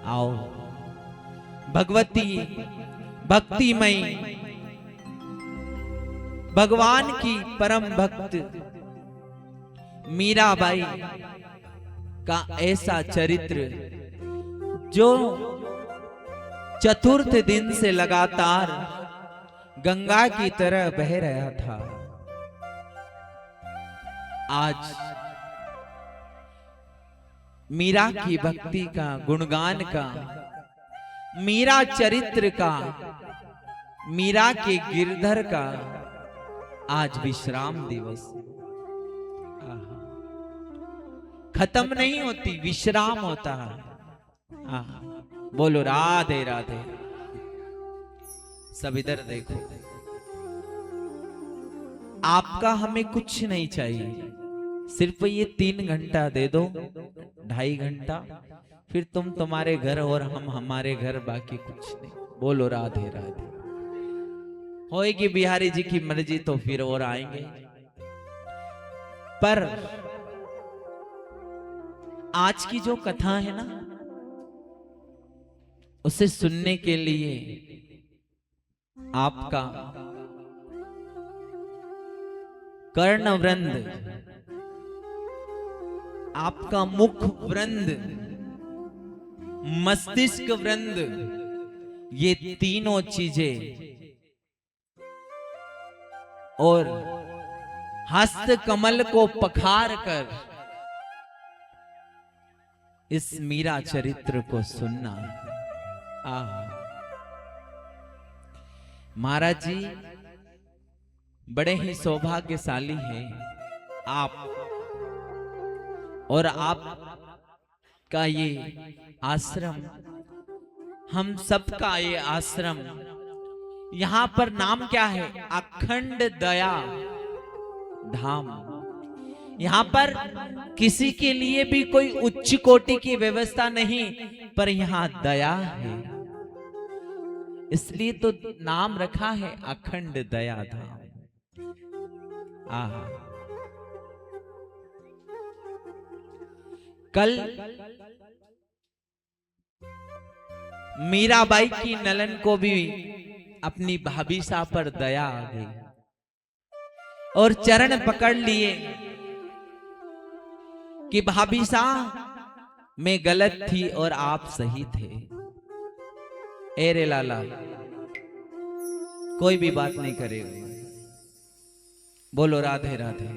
आओ भगवती भक्तिमयी भगवान की परम भक्त मीराबाई का ऐसा चरित्र जो चतुर्थ दिन से लगातार गंगा की तरह बह रहा था, आज मीरा की भक्ति का, गुणगान का, मीरा चरित्र का, मीरा के गिरधर का आज विश्राम दिवस। खत्म नहीं होती, विश्राम होता है। बोलो राधे राधे। सब इधर देखो, आपका हमें कुछ नहीं चाहिए, सिर्फ ये 3 घंटा दे दो, 2.5 घंटा, फिर तुम तुम्हारे घर और हम हमारे घर, बाकी कुछ नहीं। बोलो राधे राधे। होएगी बिहारी जी की मर्जी तो फिर और आएंगे, पर आज की जो कथा है ना, उसे सुनने के लिए आपका कर्ण वृंद, आपका मुख वृंद, मस्तिष्क वृंद, ये तीनों चीजें और हस्त कमल को पखार कर इस मीरा चरित्र को सुनना। महाराज जी बड़े ही सौभाग्यशाली हैं आप, और आप का ये आश्रम, हम सबका ये आश्रम, यहां पर नाम क्या है? अखंड दया धाम। यहां पर किसी के लिए भी कोई उच्च कोटि की व्यवस्था नहीं, पर यहां दया है, इसलिए तो नाम रखा है अखंड दया धाम। कल मीराबाई की नलन को भी अपनी भाभी सा पर दया आ गई और चरण पकड़ लिए कि भाभी सा मैं गलत थी और आप सही थे। एरे लाला कोई भी बात नहीं करेगा। बोलो राधे राधे।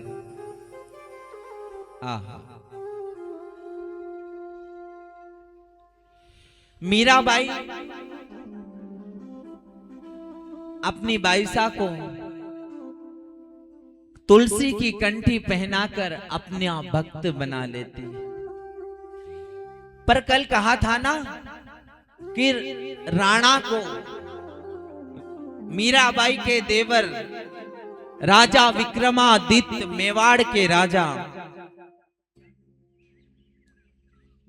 मीराबाई अपनी बाईसा को तुलसी की कंठी पहनाकर अपना भक्त बना लेती। पर कल कहा था ना कि राणा को, मीराबाई के देवर राजा विक्रमादित्य, मेवाड़ के राजा,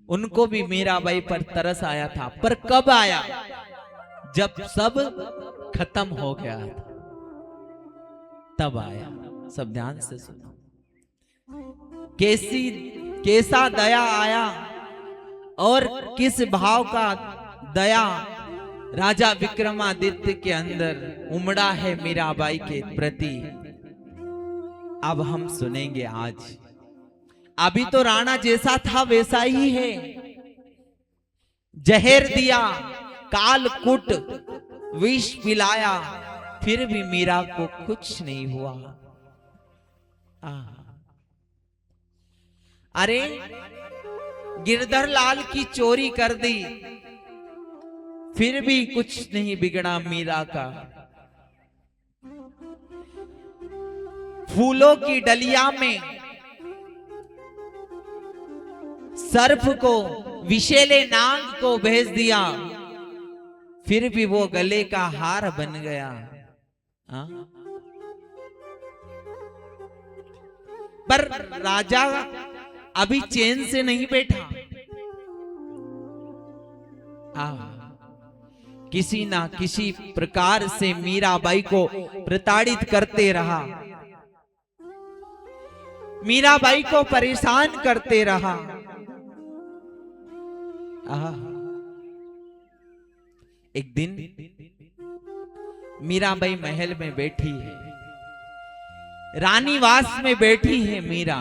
उनको भी मीराबाई पर तरस आया था। पर कब आया? जब सब खत्म हो गया था, तब आया। सब ध्यान से सुनो, कैसा दया आया और किस भाव का दया राजा विक्रमादित्य के अंदर उमड़ा है मीराबाई के प्रति। अब हम सुनेंगे आज। अभी तो राणा जैसा था वैसा ही है, जहर दिया, कालकूट विष पिलाया, फिर भी मीरा को कुछ नहीं हुआ। अरे गिरधर लाल की चोरी कर दी, फिर भी कुछ नहीं बिगड़ा मीरा का। फूलों की डलिया में सर्प को, विषैले नाग को भेज दिया, फिर भी वो गले का हार बन गया। पर राजा अभी चैन से नहीं बैठा। किसी ना किसी प्रकार से मीराबाई को प्रताड़ित करते रहा, मीराबाई को परेशान करते रहा। एक दिन मीराबाई महल में बैठी है, रानीवास में बैठी है मीरा।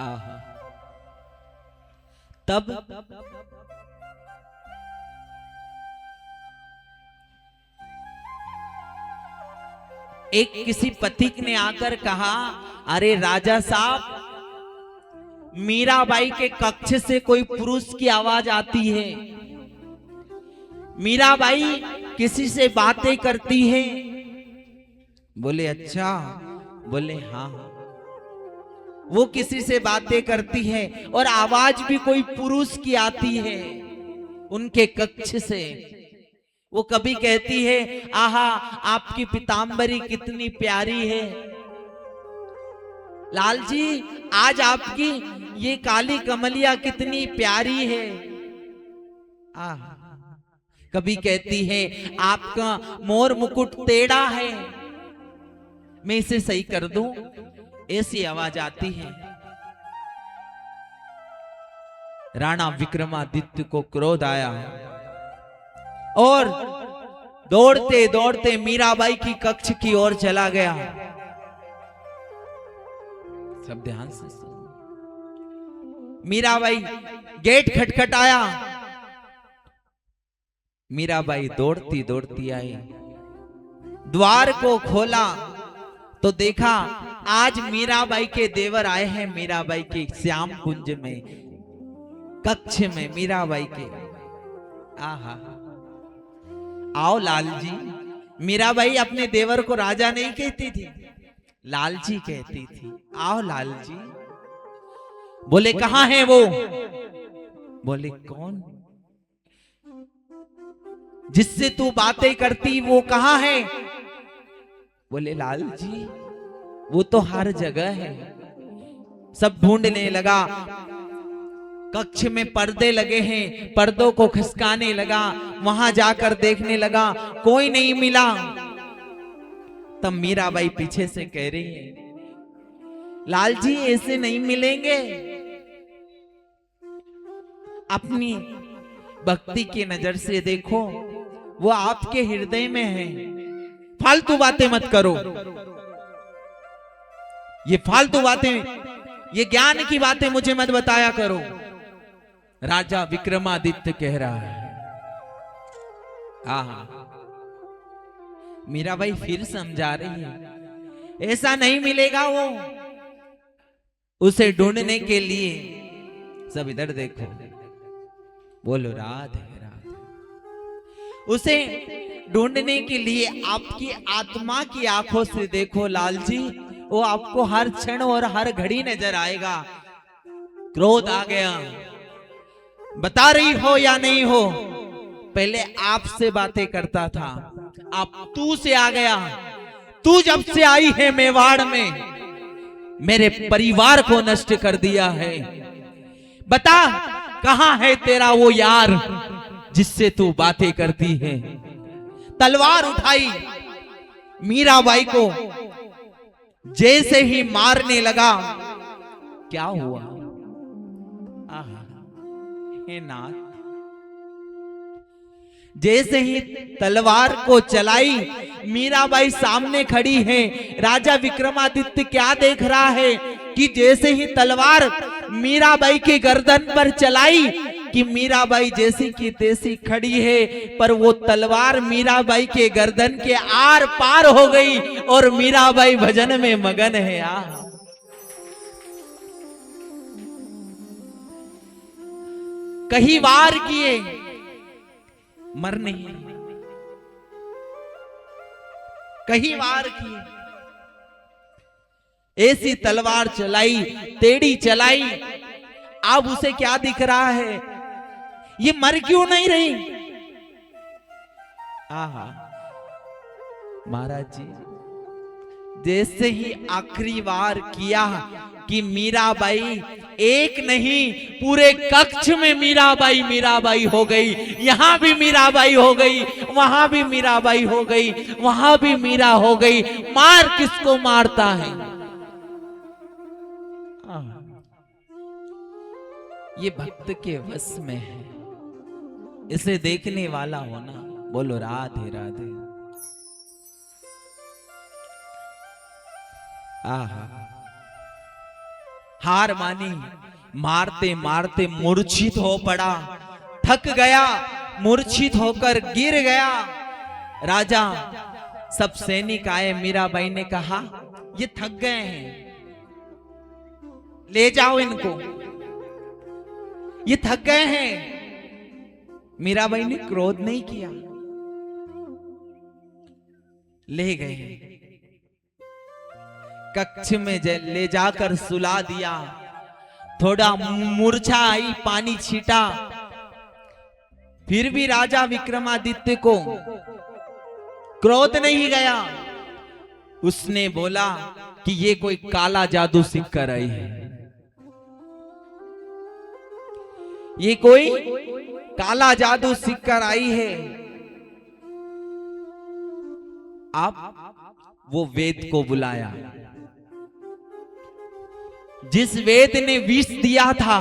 आहा, तब एक किसी पथिक ने आकर कहा, अरे राजा साहब, मीराबाई के कक्ष से कोई पुरुष की आवाज आती है, मीराबाई किसी से बातें करती है। बोले अच्छा? बोले हाँ, वो किसी से बातें करती है और आवाज भी कोई पुरुष की आती है उनके कक्ष से। वो कभी कहती है, आहा आपकी पीतांबरी कितनी प्यारी है, लाल जी आज आपकी ये काली कमलिया कितनी प्यारी है। आहा, कभी कहती है आपका मोर मुकुट टेढ़ा है, मैं इसे सही कर दूं, ऐसी आवाज आती है। राणा विक्रमादित्य को क्रोध आया और दौड़ते दौड़ते मीराबाई की कक्ष की ओर चला गया। सब ध्यान से सुनो। मीराबाई गेट खटखटाया, मीराबाई दौड़ती दौड़ती आई, द्वार को खोला तो देखा आज मीराबाई के देवर आए हैं मीराबाई के श्याम कुंज में, कक्ष में मीराबाई के। आहा, आओ लाल जी। मीराबाई अपने देवर को राजा नहीं कहती थी, लाल जी कहती थी, आओ लाल जी। बोले कहां है वो? बोले कौन? जिससे तू बातें करती वो कहां है? बोले लाल जी वो तो हर जगह है। सब ढूंढने लगा, कक्ष में पर्दे लगे हैं, पर्दों को खिसकाने लगा, वहां जाकर देखने लगा, कोई नहीं मिला। तब मीराबाई पीछे से कह रही है, लाल जी ऐसे नहीं मिलेंगे, अपनी भक्ति की नजर से देखो, वो आपके हृदय में है, फालतू बातें मत करो। ये फालतू बातें, ये ज्ञान की बातें मुझे मत बताया करो। राजा विक्रमादित्य कह रहा है। आहा, मीराबाई फिर समझा रही है, ऐसा नहीं मिलेगा वो। उसे ढूंढने के लिए सब इधर देखो, बोलो राधे राधे। उसे ढूंढने के लिए आपकी आत्मा की आंखों से देखो लाल जी, वो आपको हर क्षण और हर घड़ी नजर आएगा। क्रोध आ गया, बता रही हो या नहीं हो? पहले आपसे बातें करता था, आप तू से आ गया। तू जब से आई है मेवाड़ में, मेरे परिवार को नष्ट कर दिया है। बता कहां है तेरा वो यार जिससे तू बातें करती है? तलवार उठाई, मीराबाई को जैसे ही मारने लगा, क्या हुआ? आहा, हे नाथ, जैसे ही तलवार को चलाई, मीराबाई सामने खड़ी है। राजा विक्रमादित्य क्या देख रहा है कि जैसे ही तलवार मीराबाई के गर्दन पर चलाई कि मीराबाई जैसी की तैसी खड़ी है, पर वो तलवार मीराबाई के गर्दन के आर पार हो गई और मीराबाई भजन में मगन है। कहीं वार किए, मर नहीं, कहीं वार किए, ऐसी तलवार चलाई, टेढ़ी चलाई। अब उसे क्या दिख रहा है? ये मर क्यों नहीं रही? आहा, महाराज जी जैसे ही आखिरी बार किया कि मीराबाई एक नहीं पूरे कक्ष में मीराबाई मीराबाई हो गई। यहां भी मीराबाई हो गई, वहां भी मीराबाई हो गई, वहां भी मीरा हो गई। मार किसको मारता है? ये भक्त के वश में है, इसे देखने वाला होना। बोलो राधे राधे। आहा, हार मानी, मारते मारते मूर्छित हो पड़ा, थक गया, मूर्छित होकर गिर गया। राजा, सब सैनिक आए, मीराबाई ने कहा ये थक गए हैं, ले जाओ इनको, ये थक गए हैं। मीराबाई ने क्रोध नहीं किया, ले गए, कक्ष में ले जाकर सुला दिया। थोड़ा मूर्छा आई, पानी छीटा, फिर भी राजा विक्रमादित्य को क्रोध नहीं गया। उसने बोला कि ये कोई काला जादू सीख कर आई है, ये कोई काला जादू सीख कर आई है। आप वो वेद को बुलाया, जिस वेद ने विष दिया था,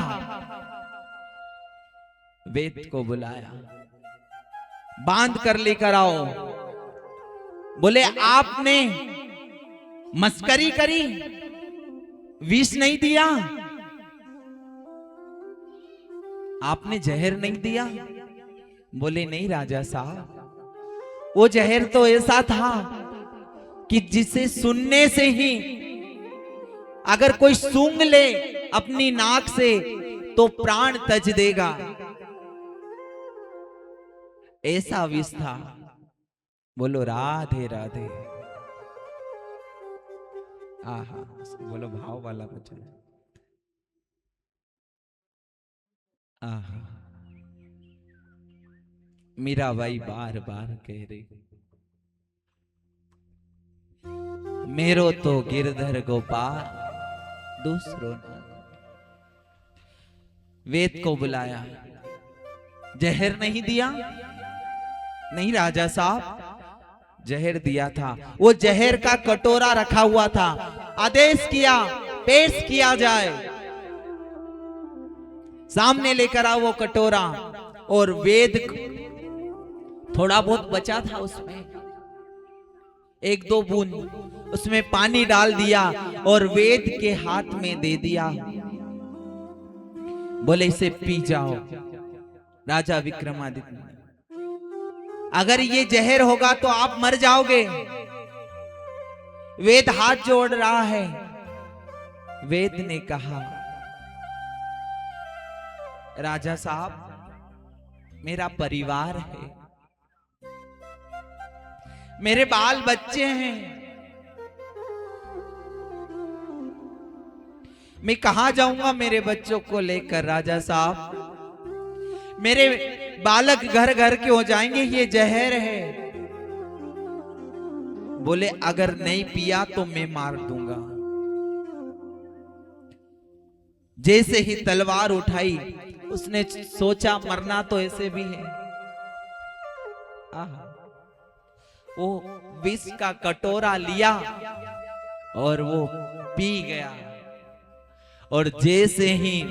वेद को बुलाया, बांध कर लेकर आओ। बोले आपने मस्करी करी, विष नहीं दिया, आपने जहर नहीं दिया। बोले नहीं राजा साहब, वो जहर तो ऐसा था कि जिसे सुनने से ही अगर कोई सूंघ ले अपनी नाक से तो प्राण तज देगा, ऐसा विष था। बोलो राधे राधे। आहा, बोलो भाव वाला बचन। आहा, मीराबाई बार बार कह रही, मेरो तो गिरधर गोपाल दूसरो ना। वेद को बुलाया, जहर नहीं दिया, नहीं राजा साहब, जहर दिया था। वो जहर का कटोरा रखा हुआ था, आदेश किया पेश किया जाए, सामने लेकर आओ वो कटोरा। और वेद थोड़ा बहुत बचा था, उसमें एक दो बूंद उसमें पानी डाल दिया और वेद के हाथ में दे दिया। बोले इसे पी जाओ। राजा विक्रमादित्य, अगर ये जहर होगा तो आप मर जाओगे। वेद हाथ जोड़ रहा है। वेद ने कहा राजा साहब, मेरा परिवार है, मेरे बाल बच्चे हैं, मैं कहां जाऊंगा मेरे बच्चों को लेकर। राजा साहब, मेरे बालक घर घर के हो जाएंगे, ये जहर है। बोले अगर नहीं पिया तो मैं मार दूंगा। जैसे ही तलवार उठाई, उसने सोचा मरना तो ऐसे भी है। वो विष का कटोरा लिया और वो पी गया। और जैसे ही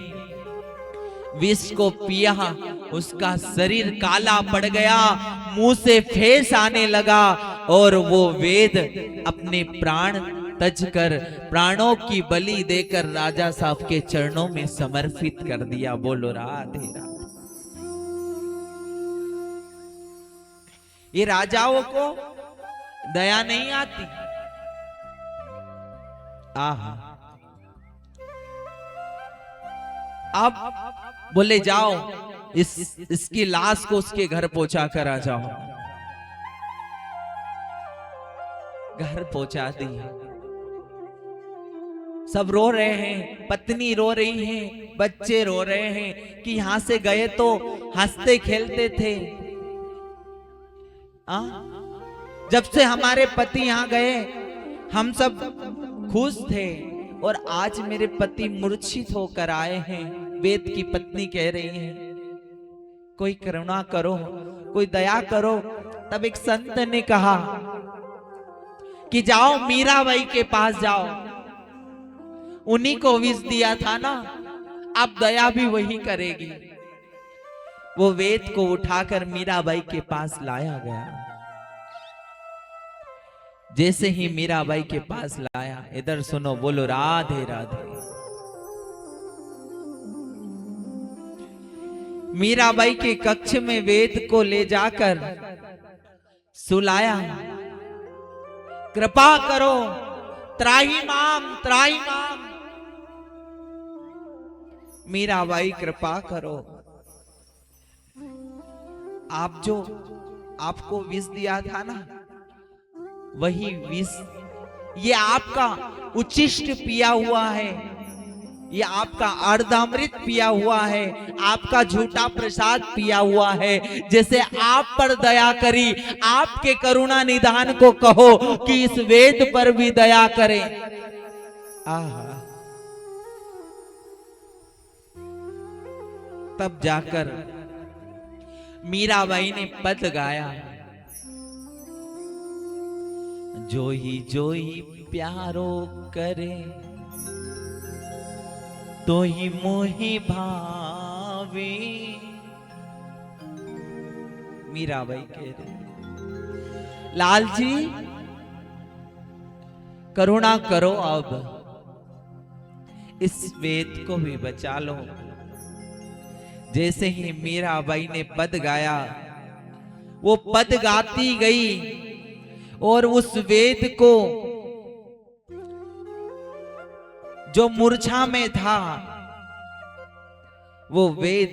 विष को पिया, उसका शरीर काला पड़ गया, मुंह से फेस आने लगा और वो वेद अपने प्राण तज कर, प्राणों की बलि देकर राजा साहब के चरणों में समर्पित कर दिया। बोलो राधे राधे। ये राजाओं को दया नहीं आती। आहा, अब बोले जाओ इसकी लाश को उसके घर पहुंचा कर आ जाओ। घर पहुंचा दी। सब रो रहे हैं, पत्नी रो रही है, बच्चे रो रहे हैं कि यहां से गए तो हंसते खेलते थे। जब से हमारे पति यहां गए हम सब खुश थे, और आज मेरे पति मूर्छित होकर आए हैं। वेद की पत्नी कह रही है कोई करुणा करो, कोई दया करो। तब एक संत ने कहा कि जाओ मीराबाई के पास जाओ, उन्हीं को विष दिया था ना, अब दया भी वही करेगी। वो वेद को उठाकर मीराबाई के पास लाया गया। जैसे ही मीराबाई के पास लाया, इधर सुनो, बोलो राधे राधे। मीराबाई के कक्ष में वेद को ले जाकर सुलाया। कृपा करो, त्राही माम, त्राही माम। मीराबाई कृपा करो, आप जो आपको विष दिया था ना, वही विष ये आपका उच्छिष्ट पिया हुआ है, ये आपका अर्धामृत पिया हुआ है, आपका झूठा प्रसाद पिया हुआ है। जैसे आप पर दया करी, आपके करुणा निधान को कहो कि इस वेद पर भी दया करे। आहा, तब जाकर मीराबाई ने पद गाया। जो ही प्यारो करे, तो ही मोहि भावे। मीराबाई कह रही, लाल जी करुणा करो, अब इस वेद को भी बचा लो। जैसे ही मीराबाई ने पद गाया, वो पद गाती गई और उस वेद को जो मूर्छा में था, वो वेद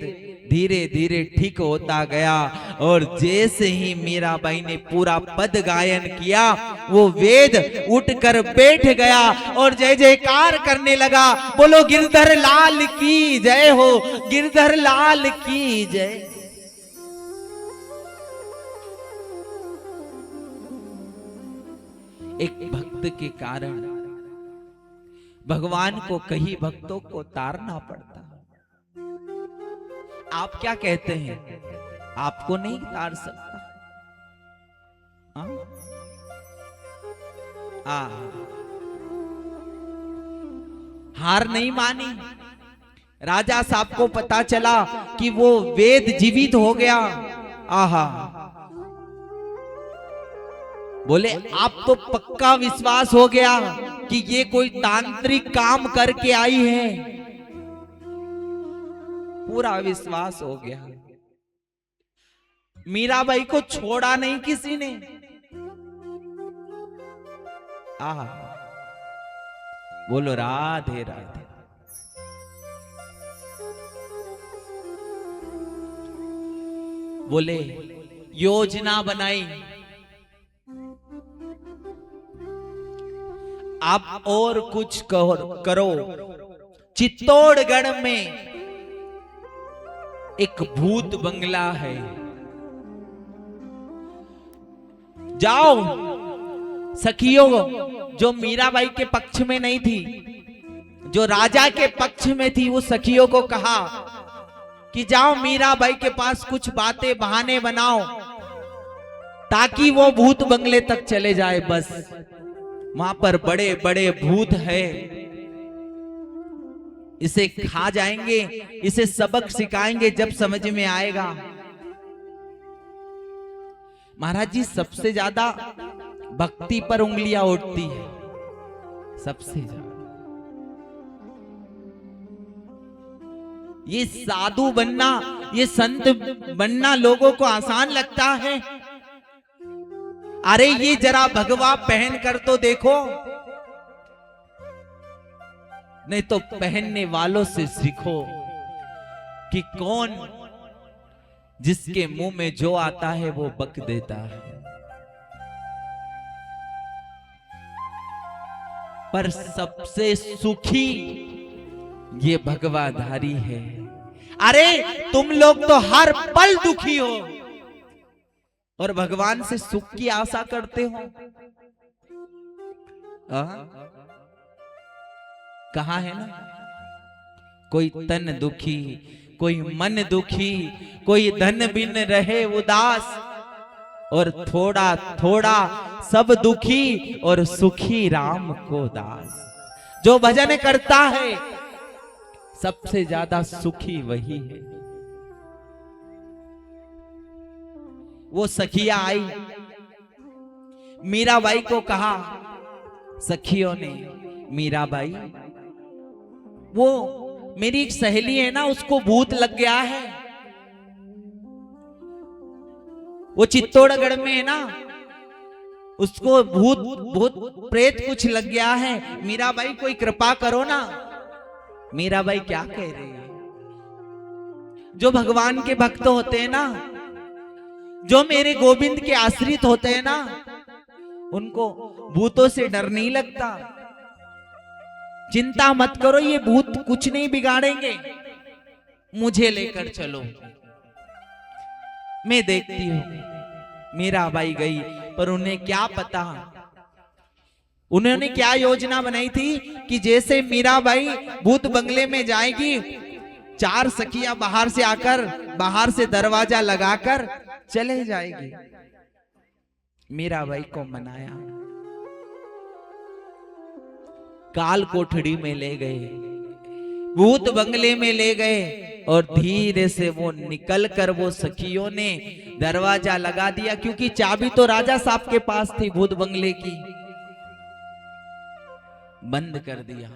धीरे धीरे ठीक होता गया। और जैसे ही मीराबाई ने पूरा पद गायन किया, वो वेद उठकर बैठ गया और जय जयकार करने लगा। बोलो गिरधर लाल की जय हो, गिरधर लाल की जय। एक भक्त के कारण भगवान को कई भक्तों को तारना पड़ता। आप क्या कहते हैं? आपको नहीं तार सकता। हार नहीं मानी। राजा साहब को पता चला कि वो वेद जीवित हो गया। आहा, बोले आप तो पक्का विश्वास हो गया कि ये कोई तांत्रिक काम करके आई है। पूरा विश्वास हो गया। मीराबाई को छोड़ा नहीं किसी ने। आहा, बोलो राधे राधे। बोले योजना बनाई, आप और कुछ करो। चित्तौड़गढ़ में एक भूत बंगला है, जाओ सखियों जो मीराबाई के पक्ष में नहीं थी, जो राजा के पक्ष में थी, वो सखियों को कहा कि जाओ मीराबाई के पास कुछ बातें बहाने बनाओ ताकि वो भूत बंगले तक चले जाए। बस वहां पर बड़े बड़े भूत है, इसे खा जाएंगे, इसे सबक सिखाएंगे, जब समझ में आएगा। महाराज जी सबसे ज्यादा भक्ति पर उंगलियां उठती है, सबसे ज्यादा। ये साधु बनना, ये संत बनना लोगों को आसान लगता है। अरे ये जरा भगवा पहन कर तो देखो, नहीं तो पहनने वालों से सीखो कि कौन जिसके मुंह में जो आता है वो बक देता है। पर सबसे सुखी ये भगवाधारी है। अरे तुम लोग तो हर पल दुखी हो और भगवान से सुख की आशा करते हो। कहा है ना, कोई तन दुखी, कोई मन दुखी, कोई धन बिन रहे उदास, और थोड़ा थोड़ा सब दुखी और सुखी राम को दास। जो भजन करता है सबसे ज्यादा सुखी वही है। वो सखिया आई, मीराबाई को कहा, सखियों ने, मीराबाई वो मेरी एक सहेली है ना, उसको भूत लग गया है, वो चित्तौड़गढ़ में है ना, उसको भूत भूत प्रेत कुछ लग गया है, मीराबाई कोई कृपा करो ना। मीराबाई क्या कह रही है? जो भगवान के भक्त होते हैं ना, जो मेरे गोविंद के आश्रित होते हैं ना, उनको भूतों से डर नहीं लगता। चिंता मत करो, ये भूत कुछ नहीं बिगाड़ेंगे, मुझे लेकर चलो, मैं देखती हूं। मीराबाई गई, पर उन्हें क्या पता, उन्होंने क्या योजना बनाई थी कि जैसे मीराबाई भूत बंगले में जाएगी, 4 सखियां बाहर से आकर, बाहर से दरवाजा लगाकर चले जाएगी। मीराबाई को मनाया, काल कोठड़ी में ले गए, भूत बंगले में ले गए, और धीरे से वो निकल कर वो सखियों ने दरवाजा लगा दिया, क्योंकि चाबी तो राजा साहब के पास थी भूत बंगले की। बंद कर दिया।